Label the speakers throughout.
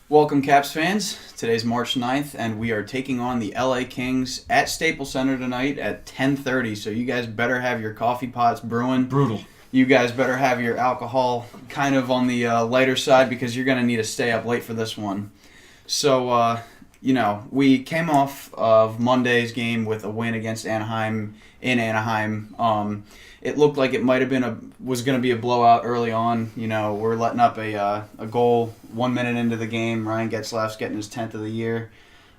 Speaker 1: Welcome, Caps fans. Today's March 9th, and we are taking on the LA Kings at Staples Center tonight at 10:30. So you guys better have your coffee pots brewing.
Speaker 2: Brutal.
Speaker 1: You guys better have your alcohol kind of on the lighter side because you're going to need to stay up late for this one. So, we came off of Monday's game with a win against Anaheim in Anaheim. It looked like it might have was going to be a blowout early on. We're letting up a goal 1 minute into the game. Ryan Getzlaf's getting his 10th of the year.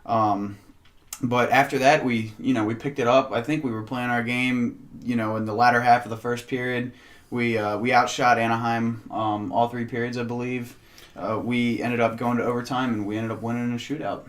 Speaker 1: But after that, we picked it up. I think we were playing our game, in the latter half of the first period. We outshot Anaheim all three periods, I believe. We ended up going to overtime, and we ended up winning in a shootout.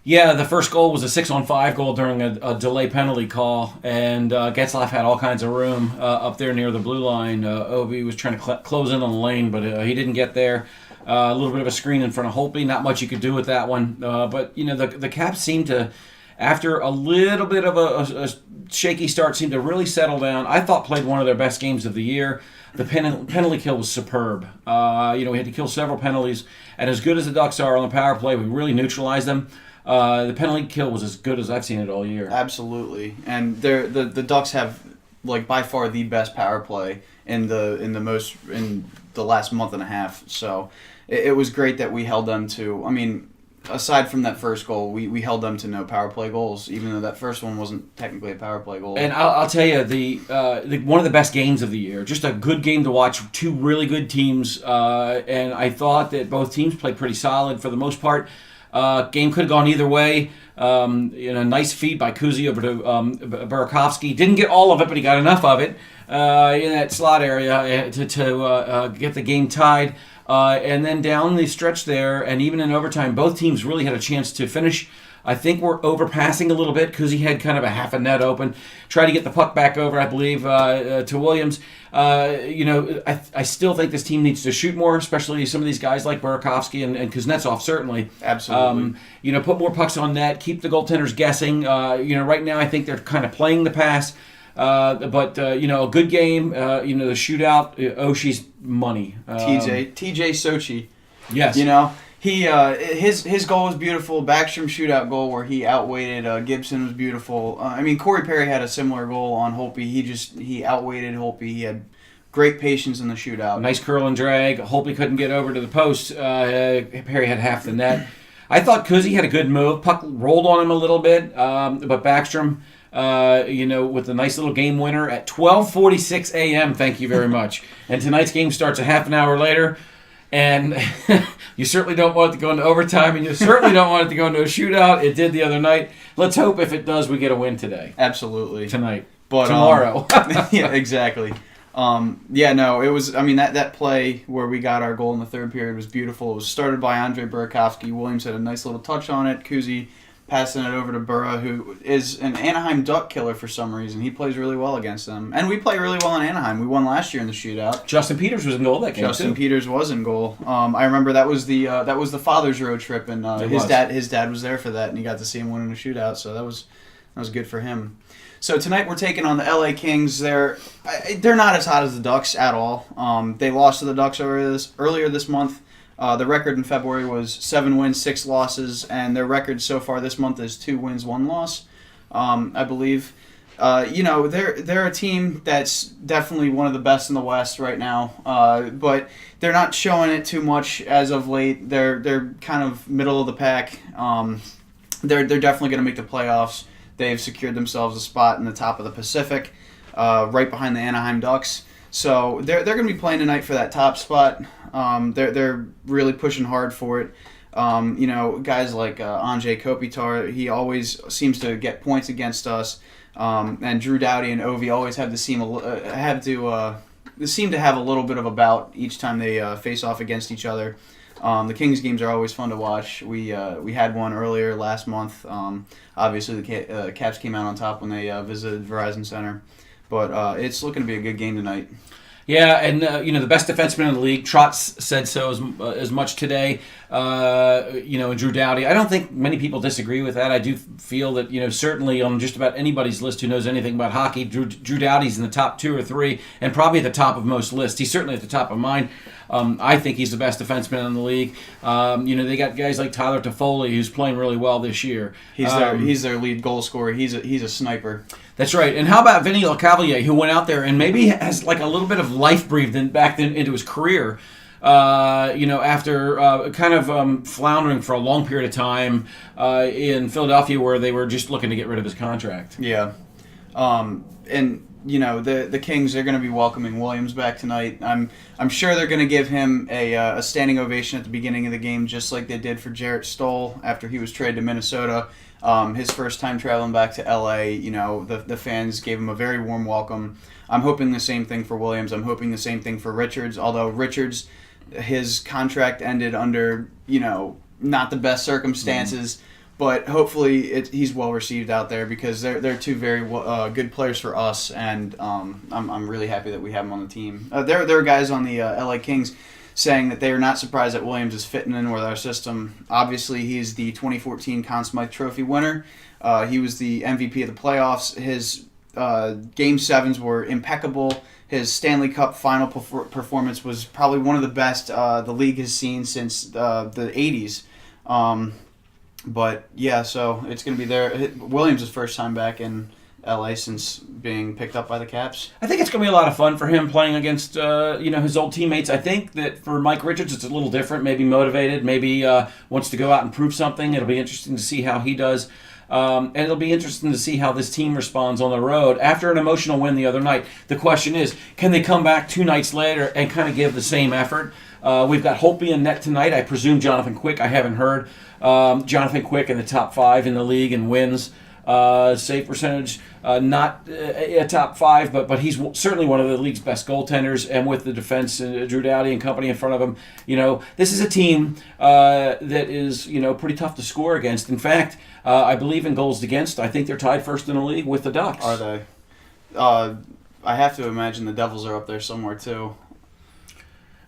Speaker 2: Yeah, the first goal was a 6-on-5 goal during a delay penalty call, and Getzlaf had all kinds of room up there near the blue line. Ovi was trying to close in on the lane, but he didn't get there. A little bit of a screen in front of Holtby. Not much you could do with that one. But the Caps seemed to, after a little bit of a shaky start, seemed to really settle down. I thought played one of their best games of the year. The penalty kill was superb. We had to kill several penalties, and as good as the Ducks are on the power play, we really neutralized them. The penalty kill was as good as I've seen it all year.
Speaker 1: Absolutely, and the Ducks have by far the best power play in the last month and a half. So it was great that we held them to. I mean, aside from that first goal, we held them to no power play goals, even though that first one wasn't technically a power play goal.
Speaker 2: And I'll tell you, the one of the best games of the year. Just a good game to watch. Two really good teams, and I thought that both teams played pretty solid for the most part. Game could have gone either way. Nice feed by Kuzi over to Burakovsky. Didn't get all of it, but he got enough of it in that slot area to get the game tied. And then down the stretch there, and even in overtime, both teams really had a chance to finish. I think we're overpassing a little bit. Kuzi had kind of a half a net open. Tried to get the puck back over, I believe, to Williams. I still think this team needs to shoot more, especially some of these guys like Burakovsky and Kuznetsov, certainly.
Speaker 1: Absolutely.
Speaker 2: Put more pucks on net, keep the goaltenders guessing. Right now I think they're kind of playing the pass. But a good game. The shootout, Oshie's money.
Speaker 1: TJ Sochi.
Speaker 2: Yes.
Speaker 1: He his goal was beautiful. Backstrom shootout goal where he outweighted Gibson was beautiful. Corey Perry had a similar goal on Holtby. He outweighted Holtby. He had great patience in the shootout.
Speaker 2: Nice curl and drag. Holtby couldn't get over to the post. Perry had half the net. I thought Kuzi had a good move. Puck rolled on him a little bit, but Backstrom, with a nice little game winner at 12:46 a.m. Thank you very much. And tonight's game starts a half an hour later. And you certainly don't want it to go into overtime, and you certainly don't want it to go into a shootout. It did the other night. Let's hope if it does, we get a win today.
Speaker 1: Absolutely.
Speaker 2: Tonight.
Speaker 1: But
Speaker 2: tomorrow.
Speaker 1: Yeah, exactly. It was, that play where we got our goal in the third period was beautiful. It was started by Andre Burakovsky. Williams had a nice little touch on it. Kuzi passing it over to Burra, who is an Anaheim Duck killer for some reason. He plays really well against them. And we play really well in Anaheim. We won last year in the shootout.
Speaker 2: Justin Peters was in goal that game,
Speaker 1: Justin Peters was in goal. I remember that was the Father's Road trip, and his dad was there for that, and he got to see him win in a shootout, so that was good for him. So tonight we're taking on the LA Kings. They're not as hot as the Ducks at all. They lost to the Ducks earlier this month. The record in February was 7 wins, 6 losses, and their record so far this month is 2 wins, 1 loss, I believe. They're a team that's definitely one of the best in the West right now, but they're not showing it too much as of late. They're kind of middle of the pack. They're definitely going to make the playoffs. They've secured themselves a spot in the top of the Pacific, right behind the Anaheim Ducks. So they're going to be playing tonight for that top spot. They're really pushing hard for it. Guys like Anze Kopitar, he always seems to get points against us. And Drew Doughty and Ovi always seem to have a little bit of a bout each time they face off against each other. The Kings games are always fun to watch. We had one earlier last month. Obviously, the Caps came out on top when they visited Verizon Center. But it's looking to be a good game tonight.
Speaker 2: Yeah, and the best defenseman in the league, Trotz said so as much today. And Drew Doughty. I don't think many people disagree with that. I do feel that certainly on just about anybody's list who knows anything about hockey, Drew Doughty's in the top 2 or 3, and probably at the top of most lists. He's certainly at the top of mine. I think he's the best defenseman in the league. They got guys like Tyler Toffoli, who's playing really well this year.
Speaker 1: He's their lead goal scorer. He's a sniper.
Speaker 2: That's right. And how about Vinny LeCavalier, who went out there and maybe has like a little bit of life breathed into his career. After kind of floundering for a long period of time in Philadelphia, where they were just looking to get rid of his contract.
Speaker 1: Yeah, and the Kings, they're going to be welcoming Williams back tonight. I'm sure they're going to give him a standing ovation at the beginning of the game, just like they did for Jarrett Stoll after he was traded to Minnesota. His first time traveling back to LA, the fans gave him a very warm welcome. I'm hoping the same thing for Williams. I'm hoping the same thing for Richards, although Richards, his contract ended under, not the best circumstances, but hopefully he's well received out there because they're two very good players for us, and I'm really happy that we have them on the team. There are guys on the LA Kings saying that they are not surprised that Williams is fitting in with our system. Obviously, he's the 2014 Conn Smythe Trophy winner. He was the MVP of the playoffs. His Game 7s were impeccable. His Stanley Cup final performance was probably one of the best the league has seen since the 80s. But yeah, so it's going to be there. Williams' first time back in LA since being picked up by the Caps.
Speaker 2: I think it's going to be a lot of fun for him playing against his old teammates. I think that for Mike Richards, it's a little different. Maybe motivated. Maybe wants to go out and prove something. It'll be interesting to see how he does. And it'll be interesting to see how this team responds on the road after an emotional win the other night. The question is, can they come back 2 nights later and kind of give the same effort? We've got Holtby in net tonight. I presume Jonathan Quick. I haven't heard. Jonathan Quick in the top 5 in the league in wins. Save percentage, not a top 5, but he's certainly one of the league's best goaltenders. And with the defense, Drew Doughty and company in front of him, this is a team that is pretty tough to score against. In fact, I believe in goals against. I think they're tied first in the league with the Ducks.
Speaker 1: Are they? I have to imagine the Devils are up there somewhere too.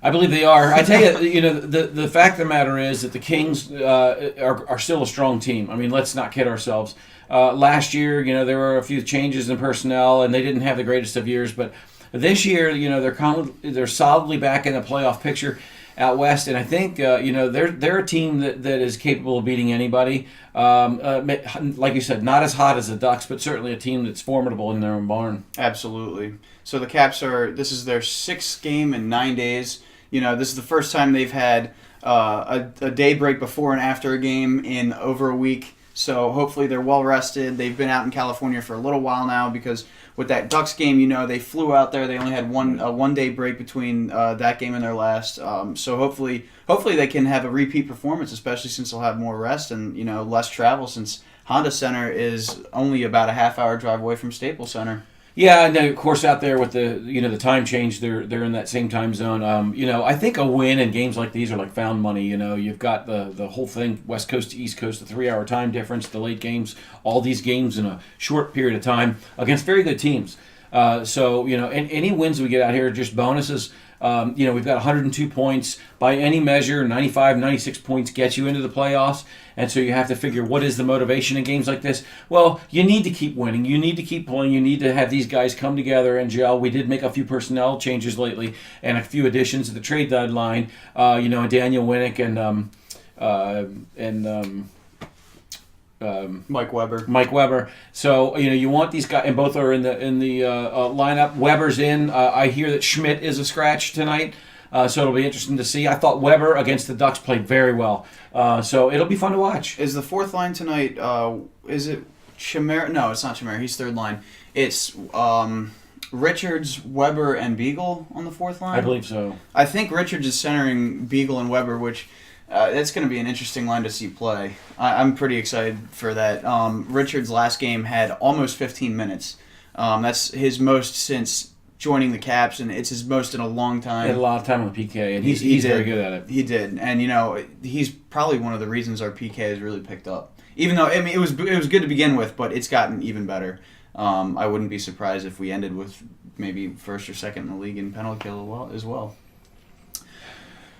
Speaker 2: I believe they are. I tell you, the fact of the matter is that the Kings are still a strong team. I mean, let's not kid ourselves. Last year, there were a few changes in personnel, and they didn't have the greatest of years. But this year, they're solidly back in the playoff picture out west, and I think they're a team that is capable of beating anybody. Like you said, not as hot as the Ducks, but certainly a team that's formidable in their own barn.
Speaker 1: Absolutely. So the Caps this is their 6th game in 9 days. This is the first time they've had a day break before and after a game in over a week. So hopefully they're well rested. They've been out in California for a little while now because with that Ducks game, they flew out there. They only had a 1 day break between that game and their last. So hopefully they can have a repeat performance, especially since they'll have more rest and less travel since Honda Center is only about a half-hour drive away from Staples Center.
Speaker 2: Yeah, and of course out there with the time change, they're in that same time zone. I think a win in games like these are like found money. You've got the whole thing, West Coast to East Coast, the 3-hour time difference, the late games, all these games in a short period of time against very good teams. Any wins we get out here are just bonuses. We've got 102 points. By any measure, 95, 96 points get you into the playoffs. And so you have to figure, what is the motivation in games like this? Well, you need to keep winning. You need to keep playing. You need to have these guys come together and gel. We did make a few personnel changes lately and a few additions at the trade deadline. Daniel Winnick and
Speaker 1: Mike Weber.
Speaker 2: Mike Weber. So you want these guys, and both are in the lineup. Weber's in. I hear that Schmidt is a scratch tonight, so it'll be interesting to see. I thought Weber against the Ducks played very well, so it'll be fun to watch.
Speaker 1: Is the 4th line tonight? Is it Chimera? No, it's not Chimera. He's 3rd line. It's Richards, Weber, and Beagle on the 4th line.
Speaker 2: I believe so.
Speaker 1: I think Richards is centering Beagle and Weber, which. It's going to be an interesting line to see play. I'm pretty excited for that. Richard's last game had almost 15 minutes. That's his most since joining the Caps, and it's his most in a long time.
Speaker 2: He had a lot of time on the PK, and he's very good at it.
Speaker 1: He did, and he's probably one of the reasons our PK has really picked up. Even though it was good to begin with, but it's gotten even better. I wouldn't be surprised if we ended with maybe 1st or 2nd in the league in penalty kill as well.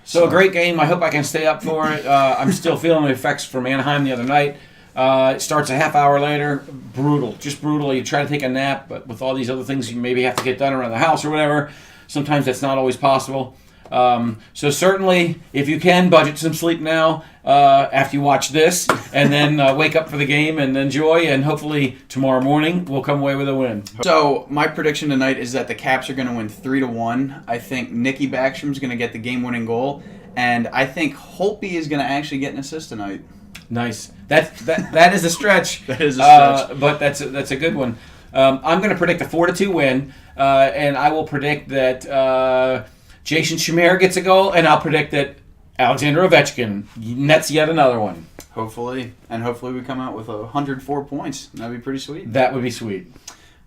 Speaker 2: So a great game. I hope I can stay up for it. I'm still feeling the effects from Anaheim the other night. It starts a half hour later. Brutal. Just brutal. You try to take a nap, but with all these other things you maybe have to get done around the house or whatever, sometimes that's not always possible. So certainly, if you can, budget some sleep now after you watch this, and then wake up for the game and enjoy, and hopefully tomorrow morning we'll come away with a win.
Speaker 1: So my prediction tonight is that the Caps are going to win 3-1. I think Nicky Backstrom's going to get the game-winning goal, and I think Holtby is going to actually get an assist tonight.
Speaker 2: Nice. That is a stretch.
Speaker 1: That is a stretch.
Speaker 2: But that's a good one. I'm going to predict a 4-2 win, and I will predict that Jason Chimera gets a goal, and I'll predict that Alexander Ovechkin nets yet another one.
Speaker 1: Hopefully. And hopefully we come out with 104 points. That'd be pretty sweet.
Speaker 2: That would be sweet.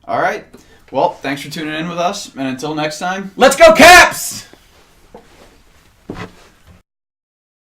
Speaker 1: All right. Well, thanks for tuning in with us, and until next time,
Speaker 2: let's go Caps!